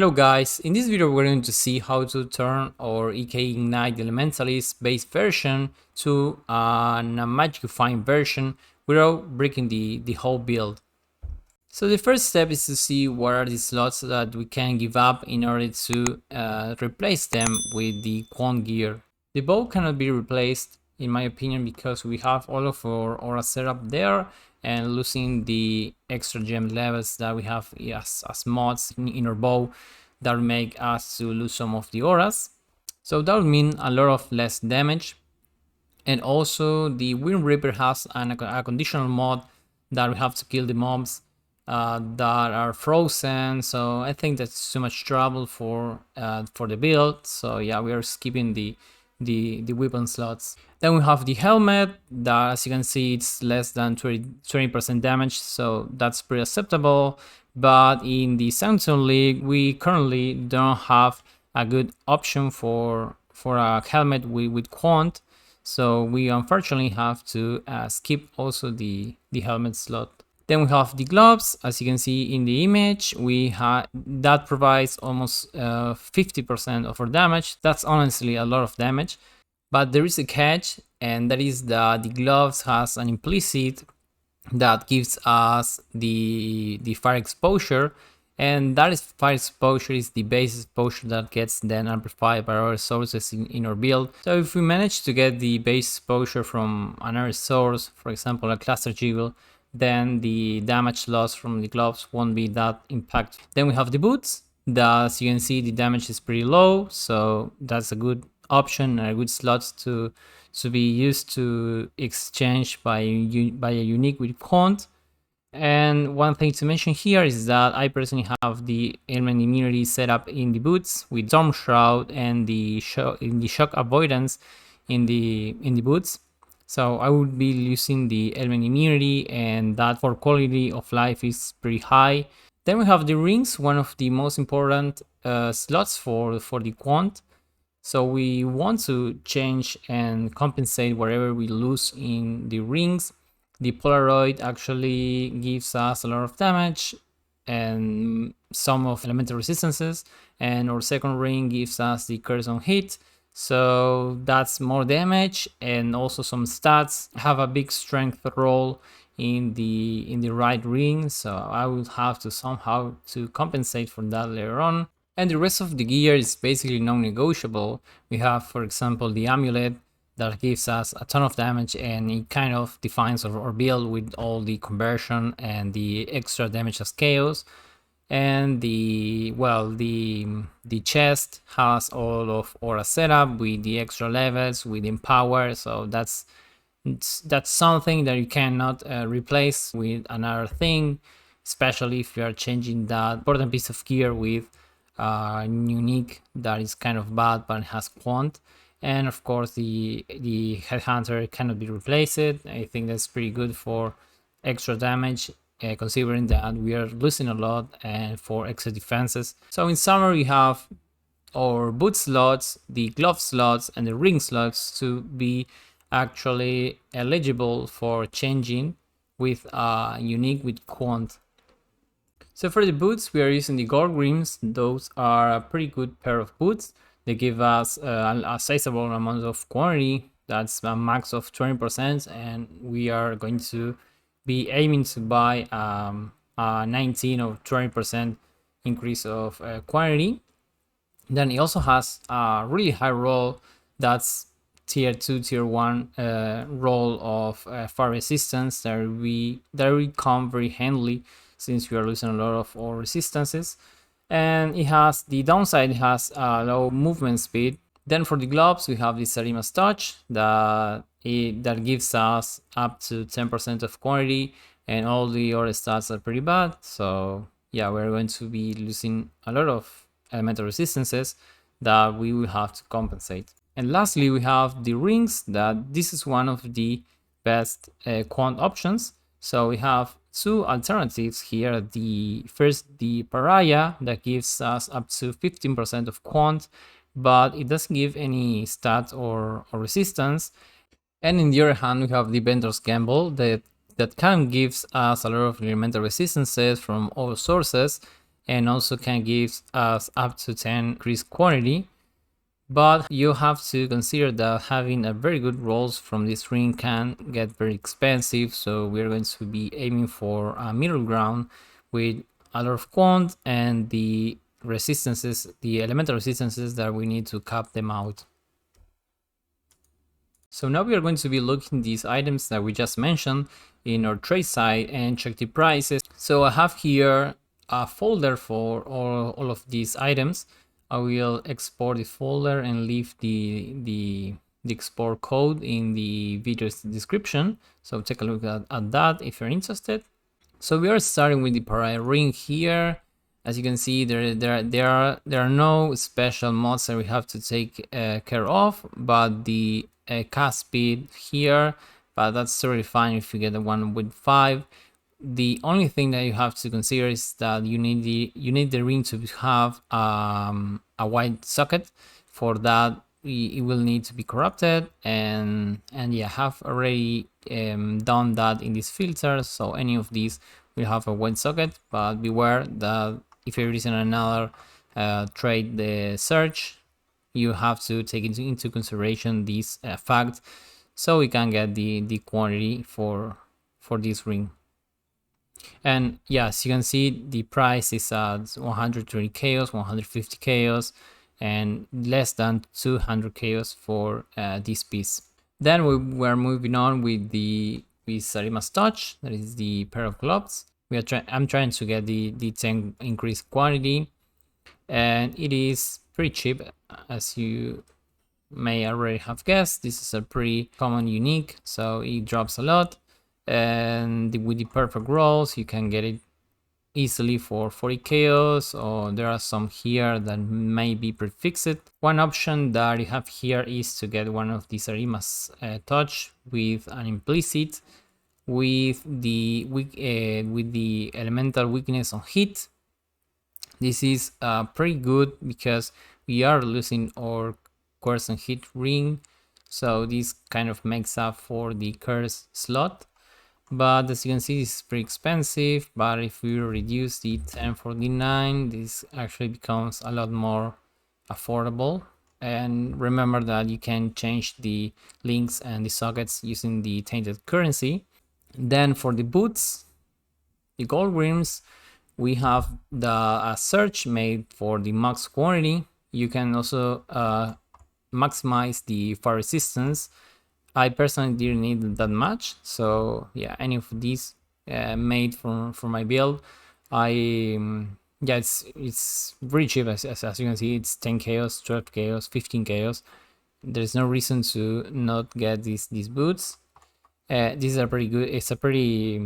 Hello guys, in this video we're going to see how to turn our Ignite Elementalist base version to a Magicifying version without breaking the whole build. So the first step is to see what are the slots that we can give up in order to replace them with the Quant gear. The bow cannot be replaced in my opinion because we have all of our aura setup there, and losing the extra gem levels that we have as mods in our bow that will make us to lose some of the auras. So that would mean a lot of less damage. And also the Wind Reaper has a conditional mod that we have to kill the mobs that are frozen. So I think that's too much trouble for the build. So yeah, we are skipping the weapon slots. Then we have the helmet that, as you can see, it's less than 20% damage, so that's pretty acceptable. But in the Samsung League, we currently don't have a good option for a helmet with Quant, so we unfortunately have to skip also the helmet slot. Then we have the gloves. As you can see in the image, that provides almost 50% of our damage. That's honestly a lot of damage, but there is a catch, and that is that the gloves has an implicit that gives us the fire exposure, and that is fire exposure is the base exposure that gets then amplified by other sources in our build. So if we manage to get the base exposure from another source, for example a cluster jiggle, then the damage loss from the gloves won't be that impactful. Then we have the boots. As you can see, the damage is pretty low, so that's a good option and a good slot to be used to exchange by a unique with Quant. And one thing to mention here is that I personally have the element immunity set up in the boots with Storm Shroud and the shock avoidance in the boots. So I would be using the element immunity, and that for quality of life is pretty high. Then we have the rings, one of the most important slots for the Quant. So we want to change and compensate whatever we lose in the rings. The Polaroid actually gives us a lot of damage and some of elemental resistances, and our second ring gives us the Curse on Hit. So that's more damage, and also some stats have a big strength role in the right ring, so I will have to somehow to compensate for that later on. And the rest of the gear is basically non-negotiable. We have, for example, the amulet that gives us a ton of damage, and it kind of defines our build with all the conversion and the extra damage as chaos. And the chest has all of aura setup with the extra levels with empower, so that's something that you cannot replace with another thing, especially if you are changing that important piece of gear with unique that is kind of bad but has Quant. And of course the headhunter cannot be replaced. I think that's pretty good for extra damage, considering that we are losing a lot and for extra defenses. So in summary, we have our boot slots, the glove slots, and the ring slots to be actually eligible for changing with unique with Quant. So for the boots, we are using the gold rims. Those are a pretty good pair of boots. They give us a sizable amount of quantity. That's a max of 20%, and we are going to be aiming to buy a 19 or 20% increase of quantity. Then it also has a really high roll. That's tier 2, tier 1 roll of fire resistance that will come very handily since we are losing a lot of our resistances. And it has the downside, it has a low movement speed. Then for the gloves, we have the Sarima's Touch that gives us up to 10% of quantity, and all the other stats are pretty bad. So yeah, we're going to be losing a lot of elemental resistances that we will have to compensate. And lastly, we have the rings, that this is one of the best Quant options. So we have two alternatives here. The Pariah that gives us up to 15% of Quant, but it doesn't give any stat or resistance. And in the other hand, we have the Vendor's Gamble that gives us a lot of elemental resistances from all sources, and also can give us up to 10 increased quantity. But you have to consider that having a very good rolls from this ring can get very expensive, so we're going to be aiming for a middle ground with a lot of quant and the resistances, the elemental resistances that we need to cap them out. So now we are going to be looking these items that we just mentioned in our trade side and check the prices. So I have here a folder for all of these items. I will export the folder and leave the export code in the video's description. So take a look at that if you're interested. So we are starting with the pariah ring here. As you can see, there are no special mods that we have to take care of, but the cast speed here, but that's totally fine if you get the one with 5. The only thing that you have to consider is that you need the ring to have a wide socket. For that, it will need to be corrupted, and yeah, have already done that in this filter. So any of these will have a wide socket, but beware that if you're using another trade the search, you have to take into consideration this fact, so we can get the quantity for this ring. And yes, you can see the price is at 120 chaos, 150 chaos, and less than 200 chaos for this piece. Then we're moving on with the Sarima's Touch, that is the pair of gloves. I'm trying to get the 10 increased quantity, and it is pretty cheap, as you may already have guessed. This is a pretty common unique, so it drops a lot. And with the perfect rolls, you can get it easily for 40 chaos, or there are some here that may be prefixed. One option that you have here is to get one of these Arima's touch with an implicit with the elemental weakness on hit. This is pretty good because we are losing our curse and hit ring, so this kind of makes up for the curse slot. But as you can see, this is pretty expensive, but if we reduce the 1049, this actually becomes a lot more affordable. And remember that you can change the links and the sockets using the tainted currency. Then for the boots, the gold rims, we have the search made for the max quantity. You can also maximize the fire resistance. I personally didn't need that much, so yeah, any of these made for my build. Yeah, it's very cheap, as you can see. It's 10 chaos, 12 chaos, 15 chaos. There's no reason to not get these boots. These are pretty good. It's a pretty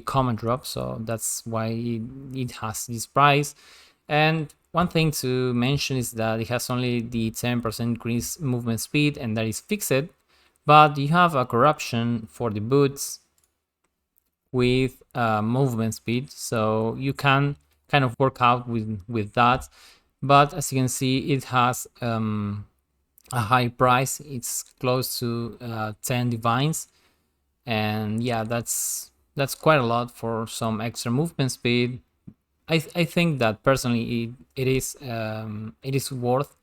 common drop, so that's why it has this price. And one thing to mention is that it has only the 10% increased movement speed, and that is fixed. But you have a corruption for the boots with movement speed, so you can kind of work out with that. But as you can see, it has a high price. It's close to 10 divines, and yeah, that's quite a lot for some extra movement speed. I think that personally it is worth.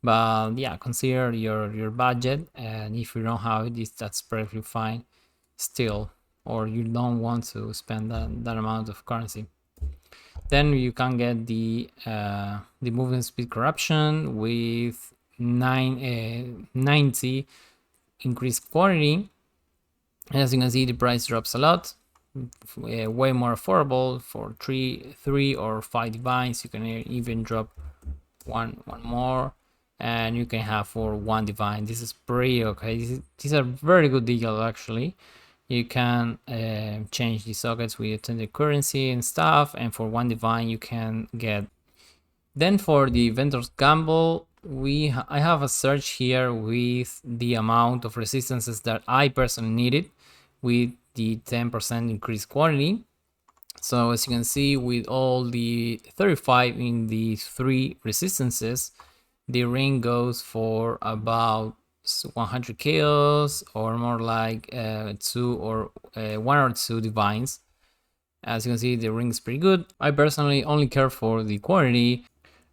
But yeah, consider your budget, and if you don't have it, that's perfectly fine still, or you don't want to spend that amount of currency. Then you can get the movement speed corruption with 90 increased quantity. And as you can see, the price drops a lot, way more affordable for 3 or 5 divines. You can even drop one more, and you can have for 1 divine. This is pretty okay. These are very good deal actually. You can change the sockets with attended currency and stuff, and for 1 divine you can get. Then for the vendor's gamble, I have a search here with the amount of resistances that I personally needed with the 10% increased quantity. So as you can see, with all the 35 in the 3 resistances, the ring goes for about 100 chaos, or more like 1 or 2 divines. As you can see, the ring is pretty good. I personally only care for the quantity.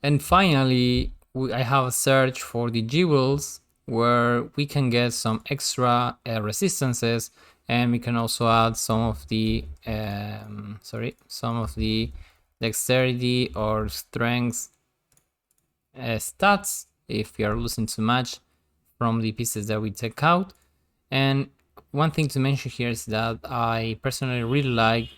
And finally, I have a search for the jewels where we can get some extra resistances, and we can also add some of the dexterity or strength stats if we are losing too much from the pieces that we take out. And one thing to mention here is that I personally really like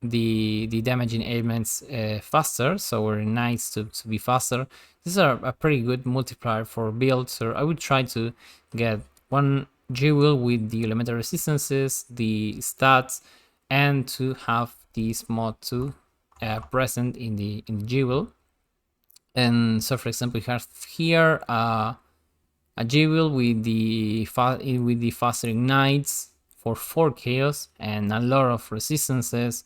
the damaging elements faster, so we're nice to be faster. These are a pretty good multiplier for builds, so I would try to get one jewel with the elemental resistances, the stats, and to have this mod 2 present in the jewel. And so for example, we have here a jewel with the faster ignites for 4 chaos and a lot of resistances.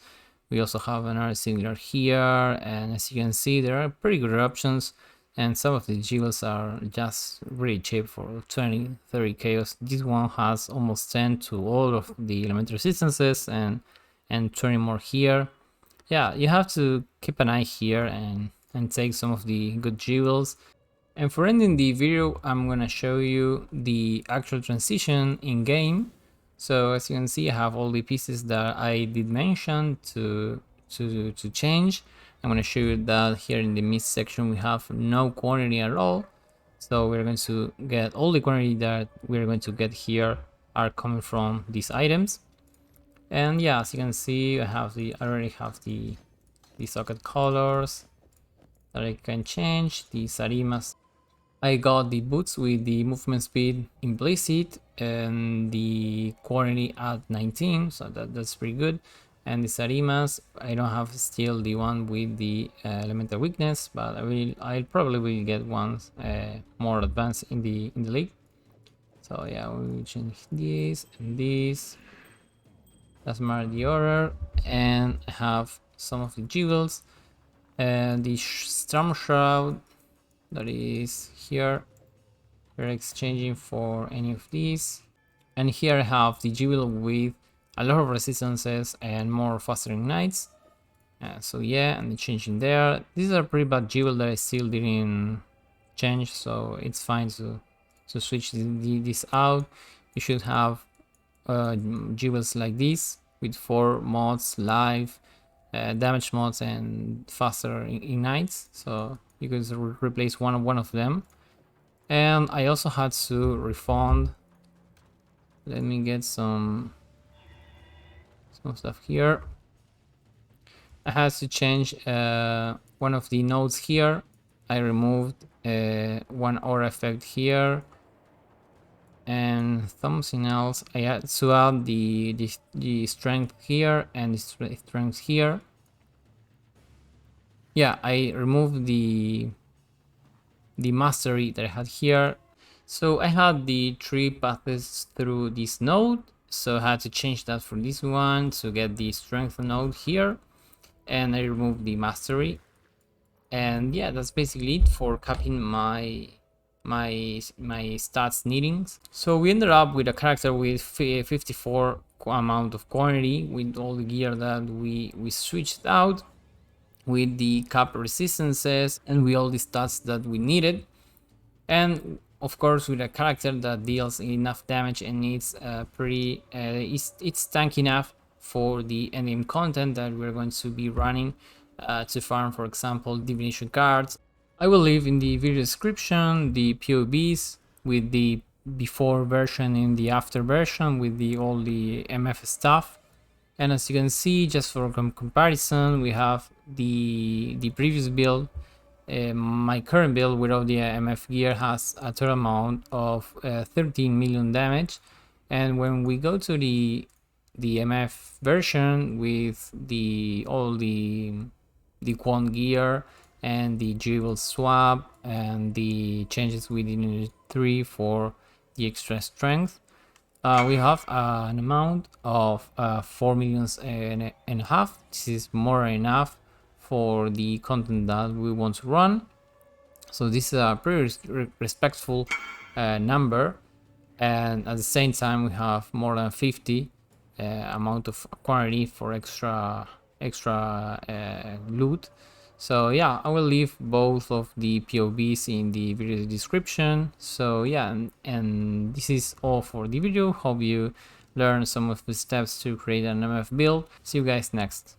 We also have another similar here, and as you can see, there are pretty good options, and some of the jewels are just really cheap for 20-30 chaos. This one has almost 10 to all of the elemental resistances and 20 more here. Yeah, you have to keep an eye here and take some of the good jewels. And for ending the video, I'm gonna show you the actual transition in game. So as you can see, I have all the pieces that I did mention to change. I'm gonna show you that here in the mid section we have no quantity at all. So we're going to get all the quantity that we're going to get here are coming from these items. And yeah, as you can see, I already have the socket colors that I can change, the sarimas. I got the boots with the movement speed implicit and the quantity at 19, so that's pretty good. And the sarimas, I don't have still the one with the elemental weakness, but I probably will get ones more advanced in the league. So yeah, we will change this and this. That's mark the order, and I have some of the jewels and the storm shroud that is here. We're exchanging for any of these, and here I have the jewel with a lot of resistances and more faster ignites. So yeah, and changing there. These are pretty bad jewel that I still didn't change, so it's fine to switch this out. You should have jewels like this with 4 mods, live, damage mods, and faster ignites. So you can replace one of them. And I also had to refund. Let me get some stuff here. I had to change one of the nodes here. I removed one aura effect here and something else. I had to add the strength here and the strength here. Yeah, I removed the mastery that I had here. So I had the 3 paths through this node, so I had to change that for this one to get the strength node here, and I removed the mastery. And yeah, that's basically it for capping my stats needings. So we ended up with a character with 54 amount of quantity with all the gear that we switched out, with the cap resistances and with all the stats that we needed, and of course with a character that deals enough damage and it's it's tanky enough for the endgame content that we're going to be running to farm, for example, divination cards. I will leave in the video description the POBs with the before version and the after version with all the MF stuff. And as you can see, just for comparison, we have the previous build. My current build without the MF gear has a total amount of 13 million damage, and when we go to the MF version with all the Quant gear and the jewel swap and the changes within 3 for the extra strength, we have an amount of 4 millions and a half. This is more than enough for the content that we want to run, so this is a pretty respectful number. And at the same time we have more than 50 amount of quantity for extra extra loot. So yeah, I will leave both of the POVs in the video description. So yeah, and this is all for the video. Hope you learned some of the steps to create an MF build. See you guys next.